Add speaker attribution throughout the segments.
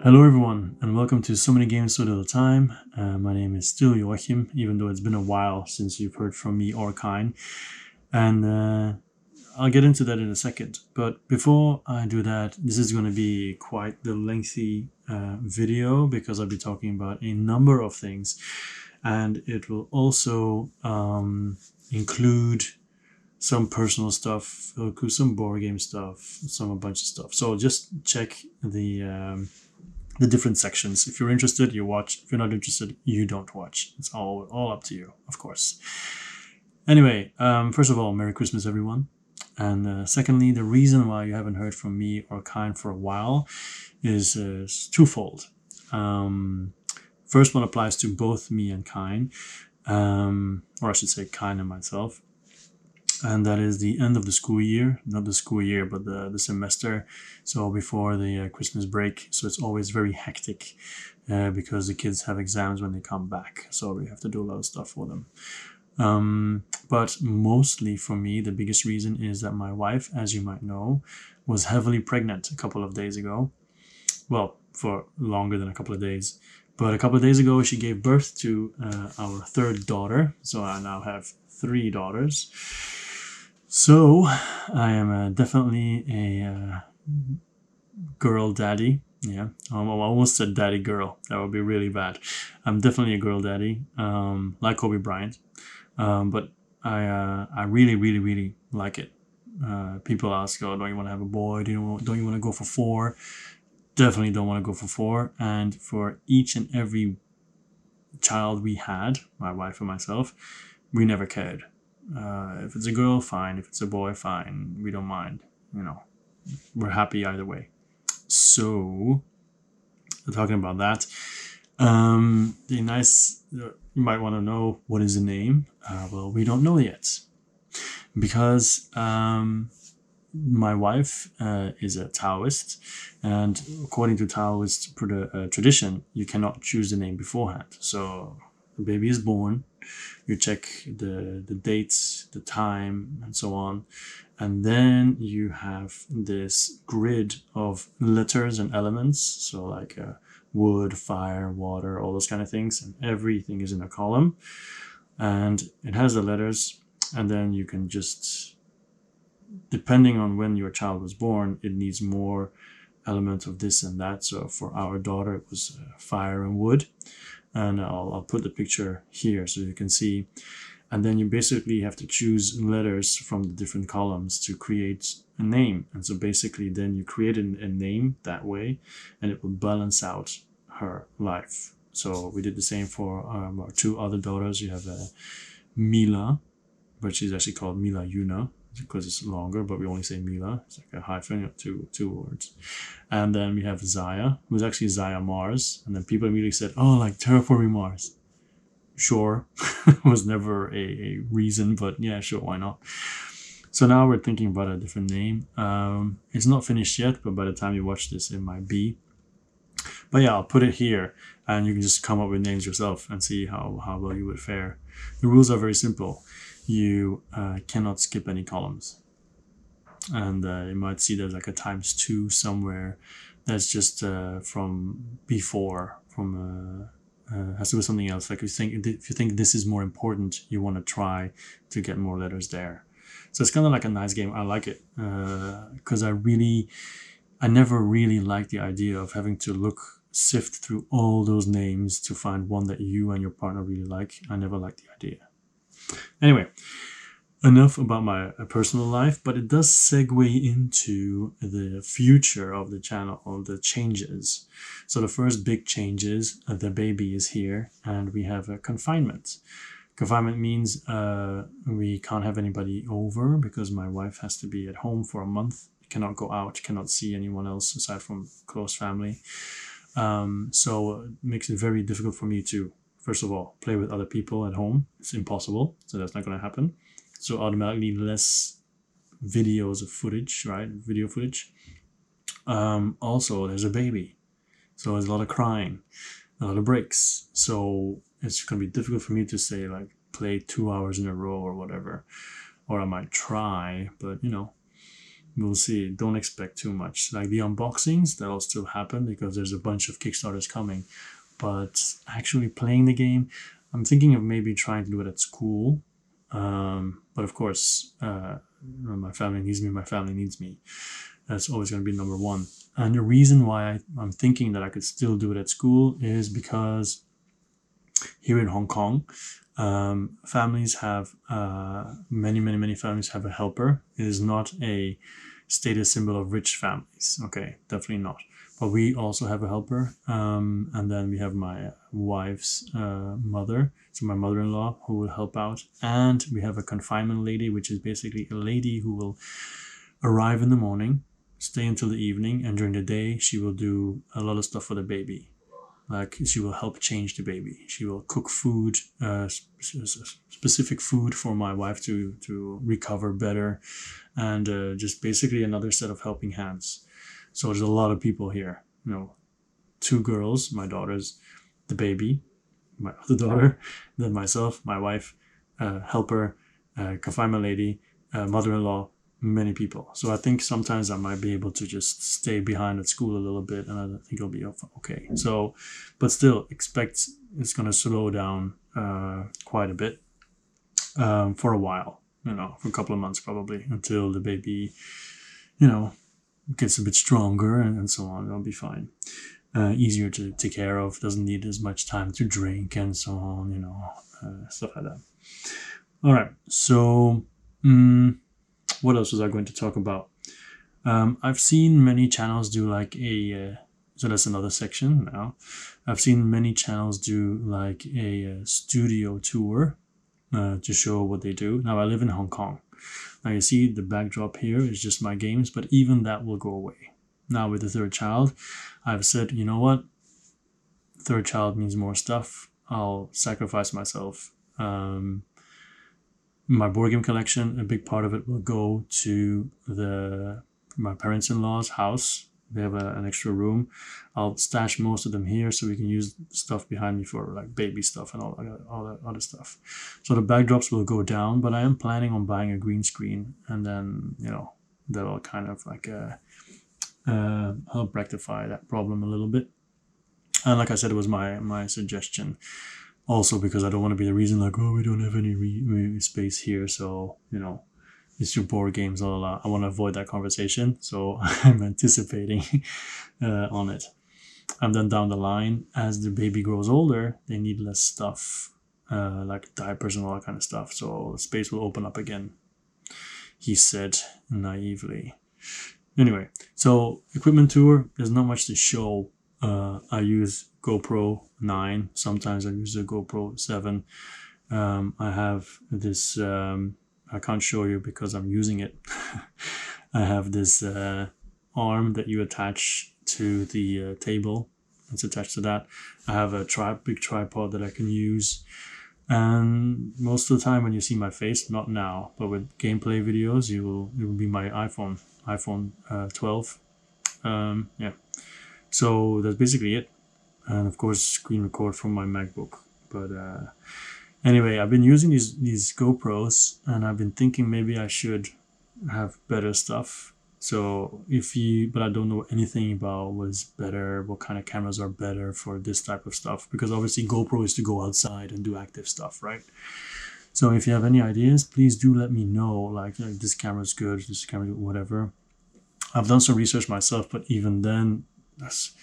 Speaker 1: Hello everyone, and welcome to So Many Games So Little Time. My name is still Joachim, even though it's been a while since you've heard from me or Kine. And I'll get into that in a second. But before I do that, this is going to be quite the lengthy video because I'll be talking about a number of things. And it will also include some personal stuff, it'll include some board game stuff, a bunch of stuff. So just check the different sections. If you're interested, you watch. If you're not interested, you don't watch. It's all up to you, of course. Anyway, first of all, Merry Christmas, everyone. And secondly, the reason why you haven't heard from me or Kine for a while is twofold. First one applies to both me and Kine, or I should say Kine and myself. And that is the end of the school year, not the school year, but the semester. So before the Christmas break. So it's always very hectic because the kids have exams when they come back. So we have to do a lot of stuff for them. But mostly for me, the biggest reason is that my wife, as you might know, was heavily pregnant a couple of days ago. Well, for longer than a couple of days. But a couple of days ago, she gave birth to our third daughter. So I now have 3 daughters. So I am definitely a girl daddy. Yeah, I almost said daddy girl. That would be really bad. I'm definitely a girl daddy, like Kobe Bryant. But I really like it. People ask, "Oh, don't you want to have a boy? Don't you want to go for 4?" Definitely don't want to go for 4. And for each and every child we had, my wife and myself, we never cared. If it's a girl, fine. If it's a boy, fine. We don't mind. We're happy either way. So, talking about that, you might want to know, what is the name? Well, we don't know yet because my wife is a Taoist, and according to Taoist tradition, you cannot choose the name beforehand. So the baby is born, you check the dates, the time, and so on, and then you have this grid of letters and elements, so like wood, fire, water, all those kind of things, and everything is in a column, and it has the letters, and then you can just, depending on when your child was born, it needs more elements of this and that. So for our daughter, it was fire and wood. And I'll put the picture here so you can see. And then you basically have to choose letters from the different columns to create a name. And so basically then you create a name that way, and it will balance out her life. So we did the same for our 2 other daughters. You have Mila, but she's actually called Mila Yuna because it's longer, but we only say Mila. It's like a hyphen, two words. And then we have Zaya, who's actually Zaya Mars. And then people immediately said, "Oh, like terraforming Mars." Sure. Was never a reason, but yeah, sure, why not? So now we're thinking about a different name. It's not finished yet, but by the time you watch this, it might be. But yeah, I'll put it here, and you can just come up with names yourself and see how well you would fare. The rules are very simple. You cannot skip any columns. And you might see there's like a ×2 somewhere. That's just from before, has to do with something else. Like if you think this is more important, you want to try to get more letters there. So it's kind of like a nice game. I like it because I never really liked the idea of having to sift through all those names to find one that you and your partner really like. I never liked the idea. Anyway, enough about my personal life, but it does segue into the future of the channel, of the changes. So the first big change is the baby is here and we have a confinement. Confinement means we can't have anybody over because my wife has to be at home for a month, cannot go out, cannot see anyone else aside from close family. So it makes it very difficult for me to, first of all, play with other people at home. It's impossible, so that's not going to happen. So automatically less videos of footage, right? Video footage. Also, there's a baby. So there's a lot of crying, a lot of breaks. So it's going to be difficult for me to say, like, play 2 hours in a row or whatever. Or I might try, but, we'll see. Don't expect too much. Like the unboxings, that'll still happen because there's a bunch of Kickstarters coming. But actually playing the game, I'm thinking of maybe trying to do it at school. But of course, my family needs me, my family needs me. That's always going to be number one. And the reason why I'm thinking that I could still do it at school is because here in Hong Kong, families have, many families have a helper. It is not a status symbol of rich families. Okay, definitely not. But we also have a helper. And then we have my wife's mother, so my mother-in-law, who will help out. And we have a confinement lady, which is basically a lady who will arrive in the morning, stay until the evening, and during the day she will do a lot of stuff for the baby. Like she will help change the baby. She will cook food, specific food for my wife to recover better, and just basically another set of helping hands. So there's a lot of people here. 2 girls, my daughters, the baby, my other daughter, then myself, my wife, helper, confinement lady, mother-in-law, many people. So I think sometimes I might be able to just stay behind at school a little bit, and I think it'll be okay. So, but still, expect it's going to slow down quite a bit for a while, for a couple of months probably, until the baby, gets a bit stronger and so on. It'll be fine. Easier to take care of, doesn't need as much time to drink and so on, stuff like that. All right, so what else was I going to talk about? I've seen many channels do like so that's another section now. I've seen many channels do like a studio tour to show what they do. Now I live in Hong Kong. Now you see the backdrop here is just my games, but even that will go away. Now with the 3rd child, I've said, you know what? 3rd child means more stuff. I'll sacrifice myself. My board game collection, a big part of it will go to my parents-in-law's house. They have an extra room. I'll stash most of them here so we can use stuff behind me for like baby stuff and all that other stuff. So the backdrops will go down, but I am planning on buying a green screen, and then that'll kind of like help rectify that problem a little bit. And like I said, it was my suggestion. Also, because I don't want to be the reason like, oh, we don't have any space here, so, it's your board games, blah, blah, blah. I want to avoid that conversation, so I'm anticipating on it. And then down the line, as the baby grows older, they need less stuff, like diapers and all that kind of stuff, so the space will open up again, he said naively. Anyway, so equipment tour, there's not much to show. I use GoPro 9. Sometimes I use the GoPro 7. I have this, I can't show you because I'm using it. I have this arm that you attach to the table. It's attached to that. I have a big tripod that I can use. And most of the time when you see my face, not now, but with gameplay videos, it will be my iPhone 12. Yeah. So that's basically it. And of course, screen record from my MacBook. But anyway, I've been using these GoPros, and I've been thinking maybe I should have better stuff. So but I don't know anything about what is better, what kind of cameras are better for this type of stuff, because obviously GoPro is to go outside and do active stuff, right? So if you have any ideas, please do let me know. Like this camera is good, this camera, whatever. I've done some research myself, but even then, that's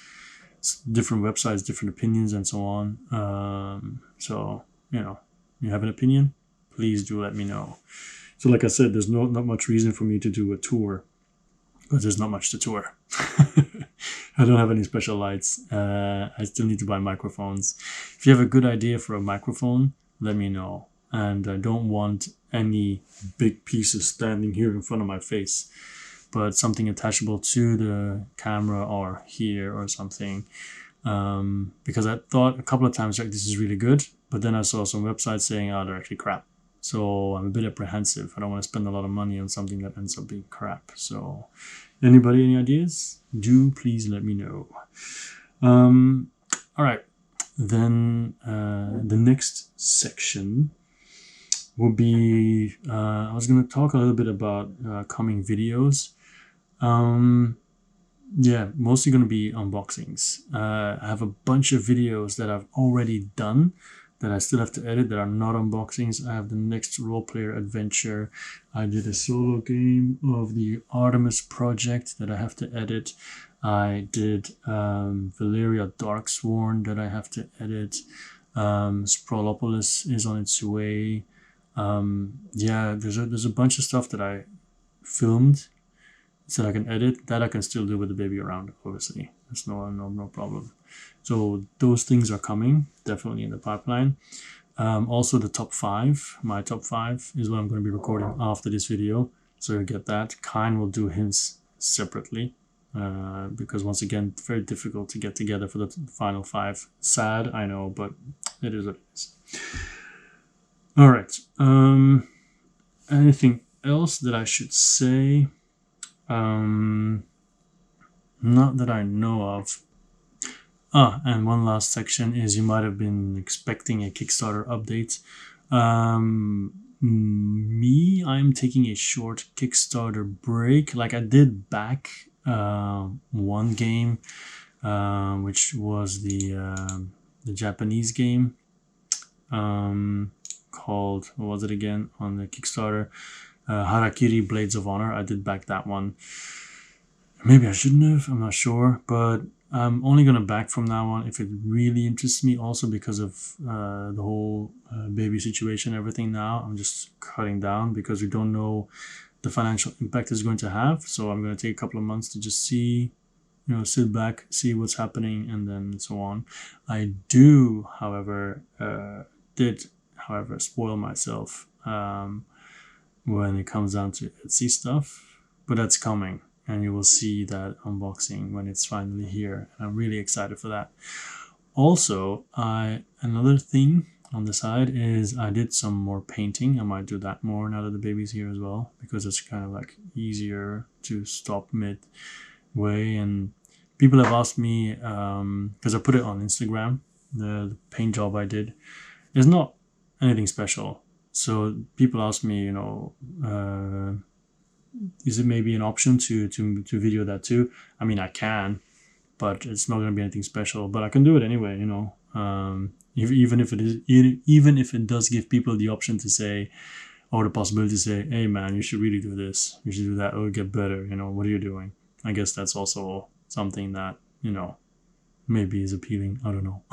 Speaker 1: different websites, different opinions, and so on. So you have an opinion, please do let me know. So like I said, there's not much reason for me to do a tour, because there's not much to tour. I don't have any special lights. I still need to buy microphones. If you have a good idea for a microphone, let me know. And I don't want any big pieces standing here in front of my face, but something attachable to the camera or here or something. Because I thought a couple of times, like, this is really good, but then I saw some websites saying, oh, they're actually crap. So I'm a bit apprehensive. I don't want to spend a lot of money on something that ends up being crap. So anybody, any ideas? Do please let me know. All right. Then the next section will be, I was going to talk a little bit about coming videos. Yeah, mostly going to be unboxings. I have a bunch of videos that I've already done that I still have to edit that are not unboxings. I have the next role player adventure. I did a solo game of the Artemis project that I have to edit. I did Valeria Darksworn that I have to edit. Sprolopolis is on its way. Yeah, there's a bunch of stuff that I filmed so I can edit that I can still do with the baby around. Obviously, there's no problem. So those things are coming, definitely in the pipeline. Also the top 5, my top 5 is what I'm going to be recording after this video, so you get that. Kine will do his separately, because once again, very difficult to get together for the final 5. Sad, I know, but it is what it is. All right. Anything else that I should say? Not that I know of. And one last section is you might have been expecting a Kickstarter update. I'm taking a short Kickstarter break. Like I did back one game, which was the Japanese game called, what was it again on the Kickstarter? Harakiri Blades of Honor. I did back that one. Maybe I shouldn't have, I'm not sure, but I'm only going to back from that one if it really interests me, also because of the whole baby situation, everything now. I'm just cutting down because we don't know the financial impact it's going to have. So I'm going to take a couple of months to just see, sit back, see what's happening, and then so on. I do, however, spoil myself when it comes down to Etsy stuff, but that's coming. And you will see that unboxing when it's finally here. And I'm really excited for that. Also, another thing on the side is I did some more painting. I might do that more now that the baby's here as well, because it's kind of like easier to stop midway. And people have asked me, because I put it on Instagram, the paint job I did. It's not anything special. So people ask me, is it maybe an option to video that too? I mean, I can, but it's not going to be anything special. But I can do it anyway, even if it does give people the option to say, or the possibility to say, hey man, you should really do this, you should do that, it'll get better. What are you doing? I guess that's also something that maybe is appealing. I don't know.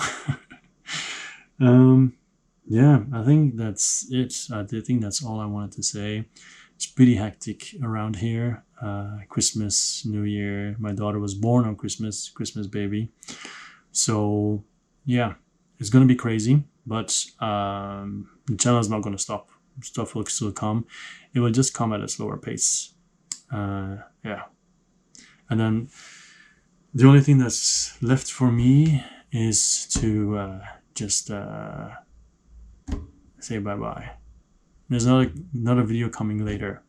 Speaker 1: Yeah, I think that's it. I think that's all I wanted to say. It's pretty hectic around here. Christmas, New Year. My daughter was born on Christmas baby. So yeah, it's gonna be crazy, but the channel is not gonna stop. Stuff will still come. It will just come at a slower pace. Yeah, and then the only thing that's left for me is to just say bye-bye. There's another video coming later,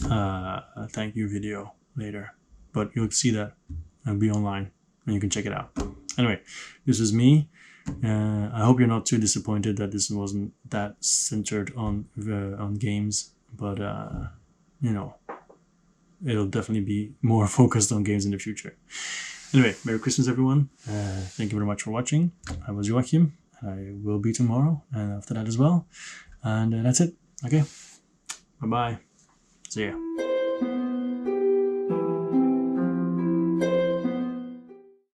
Speaker 1: a thank you video later, but you'll see that. It'll be online and you can check it out. Anyway, this is me. I hope you're not too disappointed that this wasn't that centered on games, but it'll definitely be more focused on games in the future. Anyway, Merry Christmas everyone. Thank you very much for watching. I was Joachim. I will be tomorrow and after that as well. And that's it. Okay. Bye-bye. See ya.